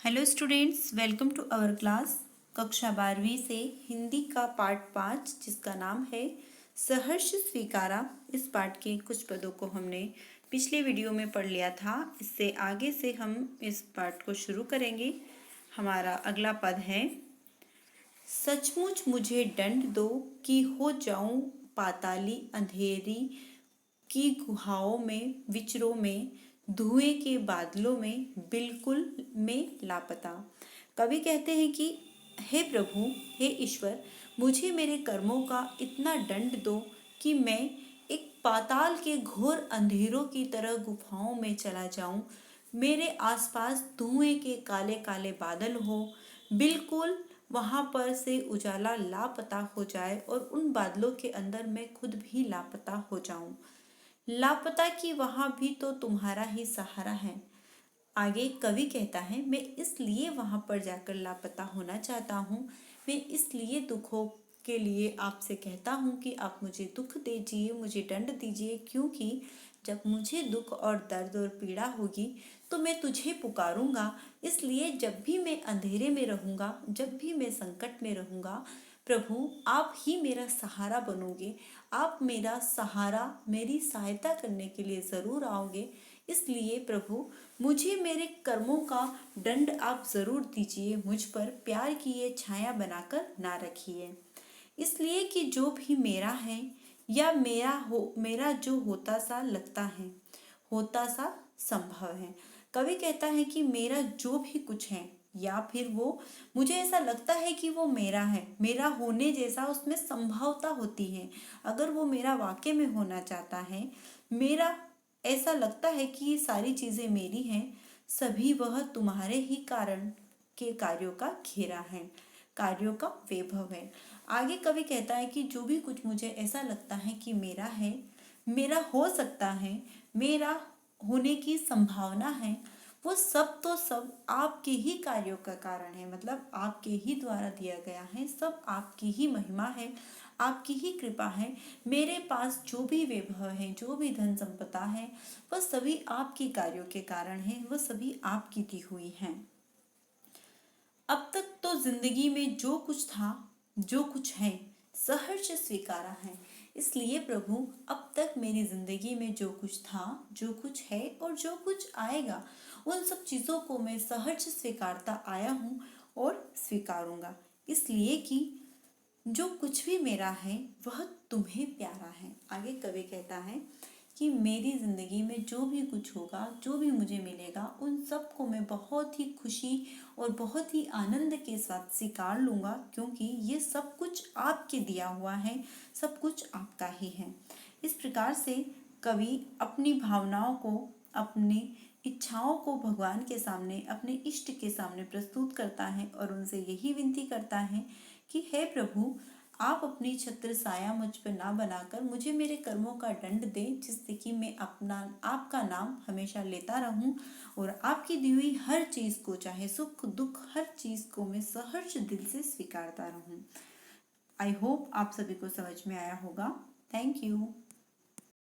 Hello students, welcome to our class. कक्षा 12वीं से हिंदी का पाठ 5 जिसका नाम है सहर्ष स्वीकारा। इस पाठ के कुछ पदों को हमने पिछले वीडियो में पढ़ लिया था। इससे आगे से हम इस पाठ को शुरू करेंगे। हमारा अगला पद है, सचमुच मुझे दंड दो कि हो जाऊं पाताली अंधेरी की गुहाओं में विचरों में धुएं के बादलों में बिल्कुल में लापता। कवि कहते हैं कि हे प्रभु, हे ईश्वर, मुझे मेरे कर्मों का इतना दंड दो कि मैं एक पाताल के घोर अंधेरों की तरह गुफाओं में चला जाऊं। मेरे आसपास धुएं के काले काले बादल हो, बिल्कुल वहां पर से उजाला लापता हो जाए और उन बादलों के अंदर मैं खुद भी लापता हो जाऊं। लापता कि वहां भी तो तुम्हारा ही सहारा है। आगे कवि कहता है, मैं इसलिए वहां पर जाकर लापता होना चाहता हूँ। मैं इसलिए दुखों के लिए आपसे कहता हूँ कि आप मुझे दुख दीजिए, मुझे दंड दीजिए, क्योंकि जब मुझे दुख और दर्द और पीड़ा होगी तो मैं तुझे पुकारूंगा। इसलिए जब भी मैं अंधेरे में रहूंगा, जब भी मैं संकट में रहूंगा, प्रभु आप ही मेरा सहारा बनोगे। आप मेरा सहारा, मेरी सहायता करने के लिए ज़रूर आओगे। इसलिए प्रभु मुझे मेरे कर्मों का दंड आप ज़रूर दीजिए। मुझ पर प्यार की ये छाया बनाकर ना रखिए। इसलिए कि जो भी मेरा है या मेरा जो होता सा लगता है, होता सा संभव है। कवि कहता है कि मेरा जो भी कुछ है या फिर वो मुझे ऐसा लगता है कि वो मेरा है, मेरा होने जैसा उसमें संभावना होती है। अगर वो मेरा वाकई में होना चाहता है, मेरा ऐसा लगता है कि ये सारी चीज़ें मेरी हैं, सभी वह तुम्हारे ही कारण के कार्यों का घेरा है, कार्यों का वैभव है। आगे कवि कहता है कि जो भी कुछ मुझे ऐसा लगता है कि मेरा है, मेरा हो सकता है, मेरा होने की संभावना है, वो सब तो सब आपके ही कार्यों का कारण है। मतलब आपके ही द्वारा दिया गया है, सब आपकी ही महिमा है, आपकी ही कृपा है। मेरे पास जो भी वैभव है, जो भी धन संपदा है, वह सभी आपके कार्यों के कारण है, वह सभी आपकी दी हुई हैं। अब तक तो जिंदगी में जो कुछ था, जो कुछ है, सहर्ष स्वीकारा है। इसलिए प्रभु अब तक मेरी जिंदगी में जो कुछ था, जो कुछ है और जो कुछ आएगा, उन सब चीज़ों को मैं सहर्ष स्वीकारता आया हूँ और स्वीकारूंगा। इसलिए कि जो कुछ भी मेरा है वह तुम्हें प्यारा है। आगे कवि कहता है कि मेरी ज़िंदगी में जो भी कुछ होगा, जो भी मुझे मिलेगा, उन सब को मैं बहुत ही खुशी और बहुत ही आनंद के साथ स्वीकार लूँगा, क्योंकि ये सब कुछ आपके दिया हुआ है, सब कुछ आपका ही है। इस प्रकार से कवि अपनी भावनाओं को, अपनी इच्छाओं को भगवान के सामने, अपने इष्ट के सामने प्रस्तुत करता है और उनसे यही विनती करता है कि हे प्रभु, आप अपनी छत्र छाया मुझ पर ना बनाकर मुझे मेरे कर्मों का दंड दें, जिससे कि मैं अपना आपका नाम हमेशा लेता रहूं और आपकी दी हुई हर चीज़ को, चाहे सुख दुख, हर चीज़ को मैं सहर्ष दिल से स्वीकारता रहूं। आई होप आप सभी को समझ में आया होगा। Thank you.